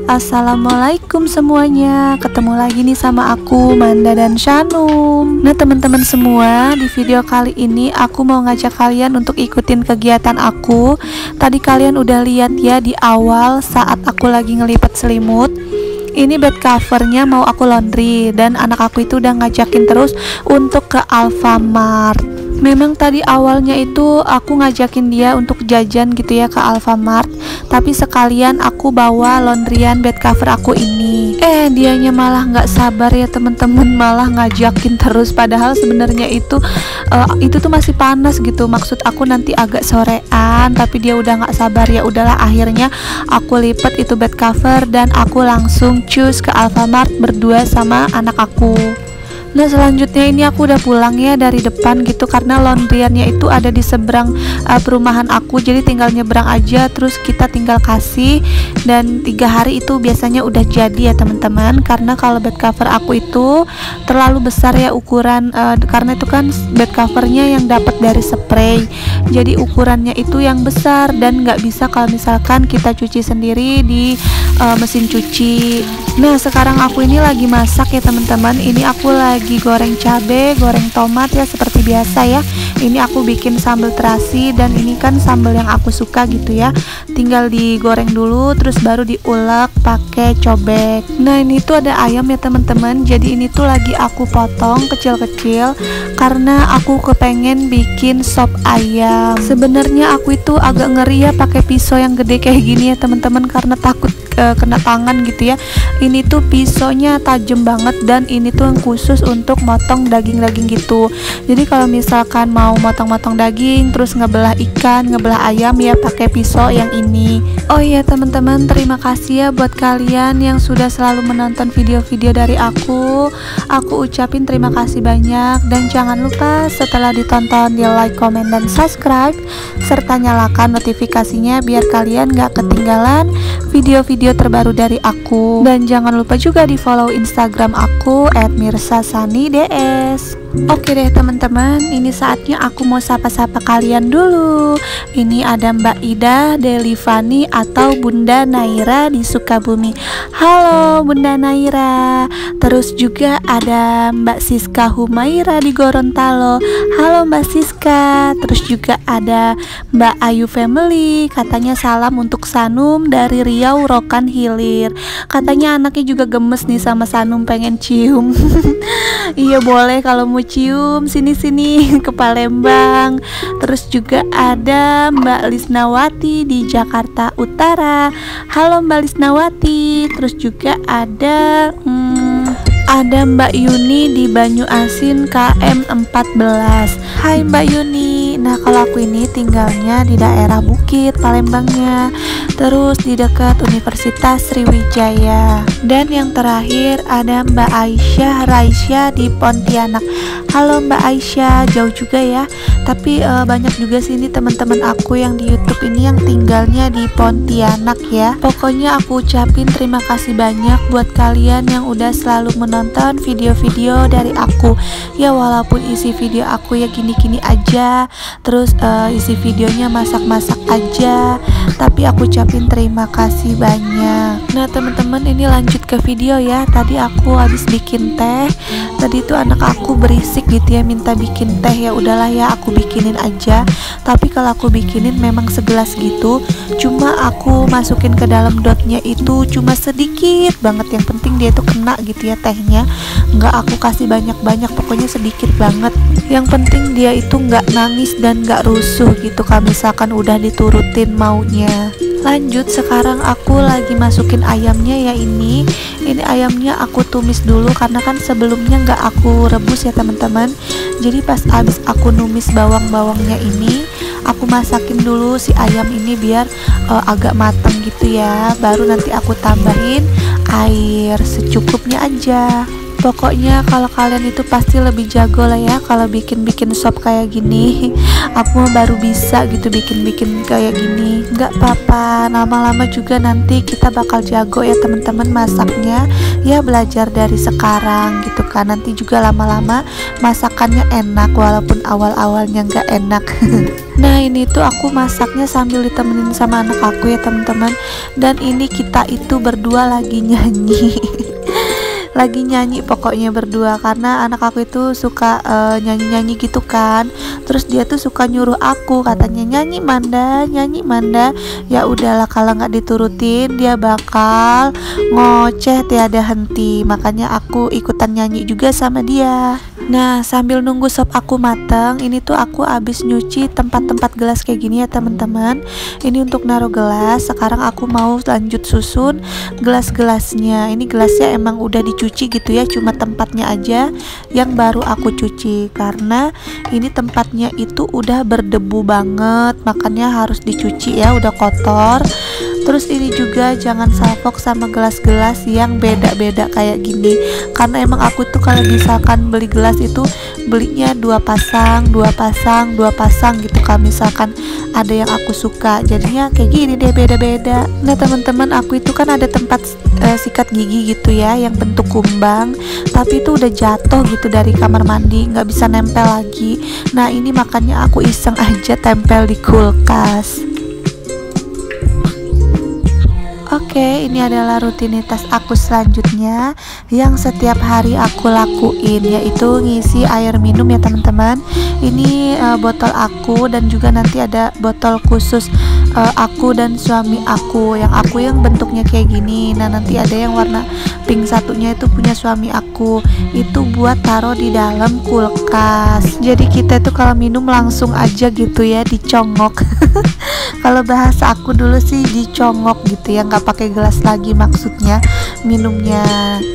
Assalamualaikum semuanya. Ketemu lagi nih sama aku, Manda dan Shanum. Nah teman-teman semua, di video kali ini aku mau ngajak kalian untuk ikutin kegiatan aku. Tadi kalian udah lihat ya di awal saat aku lagi ngelipat selimut. Ini bed covernya mau aku laundry, dan anak aku itu udah ngajakin terus untuk ke Alfamart. Memang tadi awalnya itu aku ngajakin dia untuk jajan gitu ya ke Alfamart, tapi sekalian aku bawa laundryan bed cover aku ini. Dianya malah nggak sabar ya teman-teman, malah ngajakin terus. Padahal sebenarnya itu tuh masih panas gitu. Maksud aku nanti agak sorean, tapi dia udah nggak sabar. Ya udahlah, akhirnya aku lipet itu bed cover dan aku langsung cus ke Alfamart berdua sama anak aku. Nah selanjutnya ini aku udah pulang ya dari depan gitu, karena laundryannya itu ada di seberang perumahan aku, jadi tinggal nyebrang aja, terus kita tinggal kasih, dan 3 hari itu biasanya udah jadi ya teman-teman. Karena kalau bed cover aku itu terlalu besar ya ukuran, karena itu kan bed covernya yang dapat dari spray, jadi ukurannya itu yang besar dan nggak bisa kalau misalkan kita cuci sendiri di mesin cuci. Nah sekarang aku ini lagi masak ya teman-teman. Ini aku lagi goreng cabai, goreng tomat ya seperti biasa ya. Ini aku bikin sambal terasi, dan ini kan sambal yang aku suka gitu ya. Tinggal digoreng dulu terus baru diulek pakai cobek. Nah ini tuh ada ayam ya teman-teman. Jadi ini tuh lagi aku potong kecil-kecil karena aku kepengen bikin sop ayam. Sebenarnya aku itu agak ngeri ya pakai pisau yang gede kayak gini ya teman-teman, karena takut kena tangan gitu ya. Ini tuh pisaunya tajam banget, dan ini tuh yang khusus untuk motong daging-daging gitu. Jadi kalau misalkan mau motong-motong daging terus ngebelah ikan, ngebelah ayam ya pakai pisau yang ini. Oh iya teman-teman, terima kasih ya buat kalian yang sudah selalu menonton video-video dari aku. Aku ucapin terima kasih banyak, dan jangan lupa setelah ditonton di like, comment, dan subscribe, serta nyalakan notifikasinya biar kalian gak ketinggalan video-video terbaru dari aku. Dan jangan lupa juga di follow Instagram aku @mirsasanids. Oke deh teman-teman, ini saatnya aku mau sapa-sapa kalian dulu. Ini ada Mbak Ida Delivani atau Bunda Naira di Sukabumi. Halo Bunda Naira. Terus juga ada Mbak Siska Humaira di Gorontalo. Halo Mbak Siska. Terus juga ada Mbak Ayu Family, katanya salam untuk Sanum dari Riau Rokan Hilir. Katanya anaknya juga gemes nih sama Sanum, pengen cium. Iya boleh kalau mau cium, sini-sini ke Palembang. Terus juga ada Mbak Lisnawati di Jakarta Utara. Halo Mbak Lisnawati. Terus juga ada Mbak Yuni di Banyu Asin KM 14. Hai Mbak Yuni. Nah kalau aku ini tinggalnya di daerah Bukit Palembangnya, terus di dekat Universitas Sriwijaya. Dan yang terakhir ada Mbak Aisyah Raisya di Pontianak. Halo Mbak Aisyah, jauh juga ya, tapi banyak juga sini teman-teman aku yang di YouTube ini yang tinggalnya di Pontianak ya. Pokoknya aku ucapin terima kasih banyak buat kalian yang udah selalu menonton video-video dari aku ya, walaupun isi video aku ya gini-gini aja, terus isi videonya masak-masak aja, tapi aku ucapin terima kasih banyak. Nah teman-teman, ini lanjut ke video ya. Tadi aku habis bikin teh. Tadi tuh anak aku berisik gitu ya, minta bikin teh. Ya udahlah ya, aku bikinin aja. Tapi kalau aku bikinin memang segelas gitu, cuma aku masukin ke dalam dotnya itu cuma sedikit banget. Yang penting dia itu kena gitu ya tehnya, nggak aku kasih banyak-banyak, pokoknya sedikit banget. Yang penting dia itu nggak nangis dan nggak rusuh gitu kalau misalkan udah diturutin maunya. Lanjut, sekarang aku lagi masukin ayamnya ya. Ini ayamnya aku tumis dulu karena kan sebelumnya nggak aku rebus ya teman-teman. Jadi pas abis aku numis bawang-bawangnya ini, aku masakin dulu si ayam ini biar agak matang gitu ya. Baru nanti aku tambahin air secukupnya aja. Pokoknya kalau kalian itu pasti lebih jago lah ya kalau bikin-bikin sop kayak gini. Aku baru bisa gitu bikin-bikin kayak gini. Nggak apa-apa, lama-lama juga nanti kita bakal jago ya teman-teman masaknya. Ya belajar dari sekarang gitu kan. Nanti juga lama-lama masakannya enak walaupun awal-awalnya nggak enak. Nah ini tuh aku masaknya sambil ditemenin sama anak aku ya teman-teman. Dan ini kita itu berdua lagi nyanyi. Lagi nyanyi pokoknya berdua, karena anak aku itu suka nyanyi-nyanyi gitu kan. Terus dia tuh suka nyuruh aku, katanya nyanyi Manda, nyanyi Manda. Ya udahlah, kalau nggak diturutin dia bakal ngoceh tiada henti. Makanya aku ikutan nyanyi juga sama dia. Nah sambil nunggu sop aku mateng, ini tuh aku abis nyuci tempat-tempat gelas kayak gini ya teman-teman. Ini untuk naruh gelas. Sekarang aku mau lanjut susun gelas-gelasnya. Ini gelasnya emang udah dicuci gitu ya, cuma tempatnya aja yang baru aku cuci, karena ini tempatnya itu udah berdebu banget, makanya harus dicuci ya, udah kotor. Terus ini juga jangan salfok sama gelas-gelas yang beda-beda kayak gini, karena emang aku tuh kalau misalkan beli gelas itu belinya 2 pasang gitu. Kalau misalkan ada yang aku suka, jadinya kayak gini deh, beda-beda. Nah teman-teman, aku itu kan ada tempat sikat gigi gitu ya yang bentuk kumbang, tapi itu udah jatuh gitu dari kamar mandi, nggak bisa nempel lagi. Nah ini makanya aku iseng aja tempel di kulkas. Oke, ini adalah rutinitas aku selanjutnya yang setiap hari aku lakuin, yaitu ngisi air minum ya teman-teman. Ini botol aku, dan juga nanti ada botol khusus aku dan suami aku. Yang aku yang bentuknya kayak gini. Nah nanti ada yang warna pink satunya itu punya suami aku. Itu buat taruh di dalam kulkas. Jadi kita itu kalau minum langsung aja gitu ya, dicongok. Kalau bahasa aku dulu sih dicongok gitu ya, nggak pakai gelas lagi maksudnya minumnya.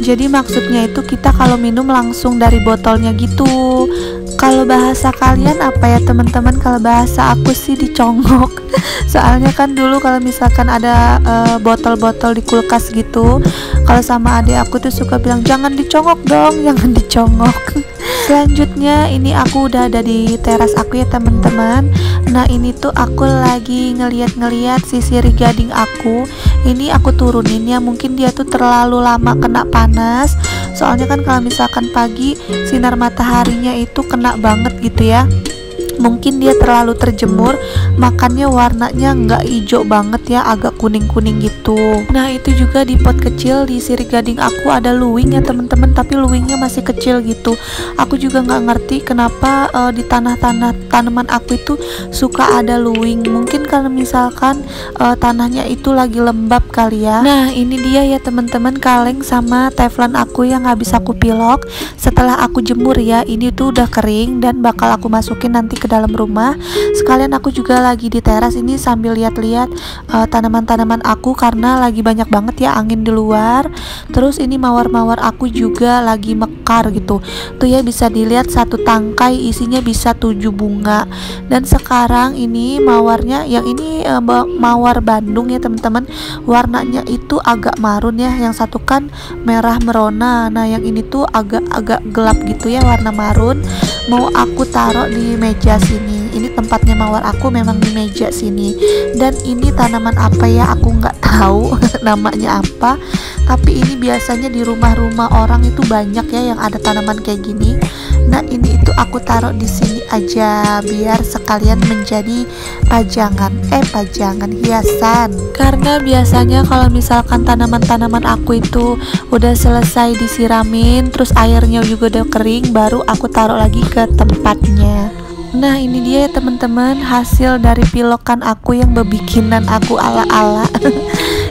Jadi maksudnya itu kita kalau minum langsung dari botolnya gitu. Kalau bahasa kalian apa ya teman-teman? Kalau bahasa aku sih dicongok. Soalnya kan dulu kalau misalkan ada botol-botol di kulkas gitu, kalau sama adik aku tuh suka bilang jangan dicongok dong, jangan dicongok. Selanjutnya ini aku udah ada di teras aku ya teman-teman. Nah ini tuh aku lagi ngeliat-ngeliat si sirih gading aku. Ini aku turunin ya, mungkin dia tuh terlalu lama kena panas. Soalnya kan kalau misalkan pagi sinar mataharinya itu kena banget gitu ya, mungkin dia terlalu terjemur, makanya warnanya nggak hijau banget ya, agak kuning-kuning gitu. Nah itu juga di pot kecil di sirih gading aku ada luwing ya teman-teman, tapi luwingnya masih kecil gitu. Aku juga nggak ngerti kenapa di tanah-tanah tanaman aku itu suka ada luwing. Mungkin kalau misalkan tanahnya itu lagi lembab kali ya. Nah ini dia ya teman-teman, kaleng sama teflon aku yang habis aku pilok setelah aku jemur ya. Ini tuh udah kering dan bakal aku masukin nanti ke dalam rumah. Sekalian aku juga lagi di teras ini sambil lihat-lihat tanaman-tanaman aku, karena lagi banyak banget ya angin di luar. Terus ini mawar-mawar aku juga lagi mekar gitu. Tuh ya bisa dilihat satu tangkai isinya bisa 7 bunga. Dan sekarang ini mawarnya, yang ini mawar Bandung ya teman-teman, warnanya itu agak marun ya. Yang satu kan merah merona. Nah yang ini tuh agak gelap gitu ya, warna marun. Mau aku taruh di meja sini. Ini tempatnya mawar aku memang di meja sini. Dan ini tanaman apa ya, aku nggak tahu namanya apa, tapi ini biasanya di rumah-rumah orang itu banyak ya yang ada tanaman kayak gini. Nah ini itu aku taruh di sini aja biar sekalian menjadi pajangan hiasan. Karena biasanya kalau misalkan tanaman-tanaman aku itu udah selesai disiramin, terus airnya juga udah kering, baru aku taruh lagi ke tempatnya. Nah ini dia ya teman-teman, hasil dari pilokan aku yang bebikinan aku ala-ala.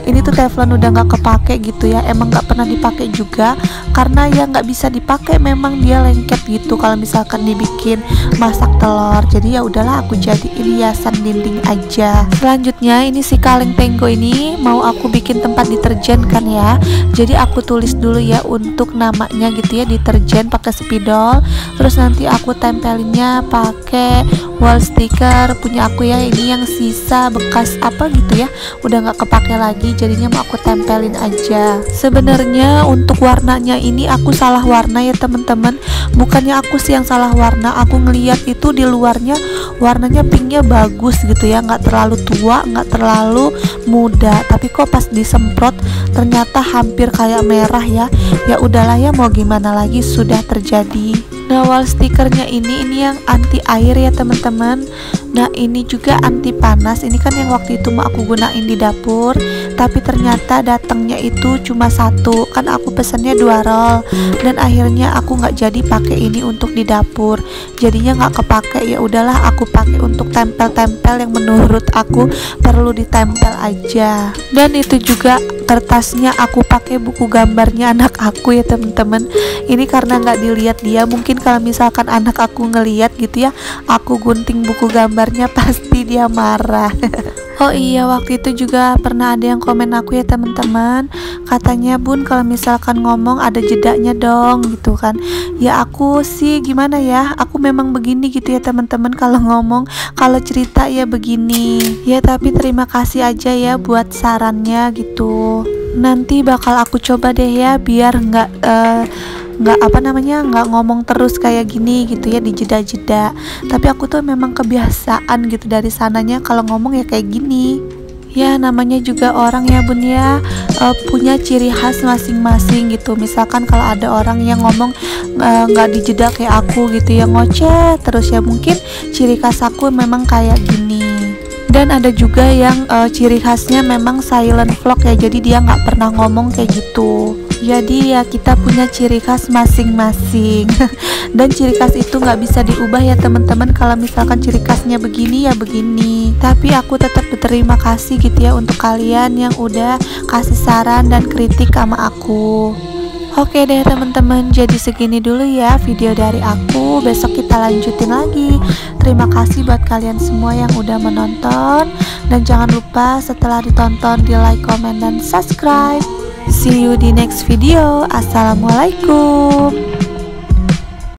Ini tuh teflon udah nggak kepake gitu ya, emang nggak pernah dipakai juga, karena ya nggak bisa dipakai, memang dia lengket gitu kalau misalkan dibikin masak telur. Jadi ya udahlah aku jadiin hiasan dinding aja. Selanjutnya ini si kaleng tenggo ini mau aku bikin tempat deterjen kan ya. Jadi aku tulis dulu ya untuk namanya gitu ya, deterjen pakai spidol. Terus nanti aku tempelinnya pakai pakai wall sticker punya aku ya, ini yang sisa bekas apa gitu ya, udah nggak kepake lagi, jadinya mau aku tempelin aja. Sebenarnya untuk warnanya ini aku salah warna ya teman-teman, bukannya aku sih yang salah warna, aku ngeliat itu di luarnya warnanya pinknya bagus gitu ya, nggak terlalu tua nggak terlalu muda, tapi kok pas disemprot ternyata hampir kayak merah ya. Ya udahlah ya, mau gimana lagi, sudah terjadi. Nah, wall stikernya ini yang anti air ya teman-teman. Nah, ini juga anti panas. Ini kan yang waktu itu mau aku gunain di dapur, tapi ternyata datangnya itu cuma satu. Kan aku pesennya 2 roll, dan akhirnya aku nggak jadi pakai ini untuk di dapur. Jadinya nggak kepake. Ya udahlah, aku pakai untuk tempel-tempel yang menurut aku perlu ditempel aja. Dan itu juga kertasnya aku pakai buku gambarnya anak aku ya teman-teman. Ini karena nggak dilihat dia, mungkin kalau misalkan anak aku ngeliat gitu ya, aku gunting buku gambarnya pasti dia marah. Oh iya, waktu itu juga pernah ada yang komen aku ya teman-teman, katanya Bun kalau misalkan ngomong ada jedanya dong gitu kan. Ya aku sih gimana ya, aku memang begini gitu ya teman-teman, kalau ngomong, kalau cerita ya begini ya. Tapi terima kasih aja ya buat sarannya gitu, nanti bakal aku coba deh ya biar nggak nggak ngomong terus kayak gini gitu ya di jeda-jeda. Tapi aku tuh memang kebiasaan gitu dari sananya kalau ngomong ya kayak gini. Ya namanya juga orang ya Bun ya, punya ciri khas masing-masing gitu. Misalkan kalau ada orang yang ngomong nggak dijeda kayak aku gitu ya, ngoceh terus ya, mungkin ciri khas aku memang kayak gini. Dan ada juga yang ciri khasnya memang silent vlog ya, jadi dia nggak pernah ngomong kayak gitu. Jadi ya kita punya ciri khas masing-masing. Dan ciri khas itu nggak bisa diubah ya teman-teman. Kalau misalkan ciri khasnya begini ya begini. Tapi aku tetap berterima kasih gitu ya untuk kalian yang udah kasih saran dan kritik sama aku. Oke deh teman-teman, jadi segini dulu ya video dari aku. Besok kita lanjutin lagi. Terima kasih buat kalian semua yang udah menonton, dan jangan lupa setelah ditonton di like, comment, dan subscribe. See you di next video. Assalamualaikum.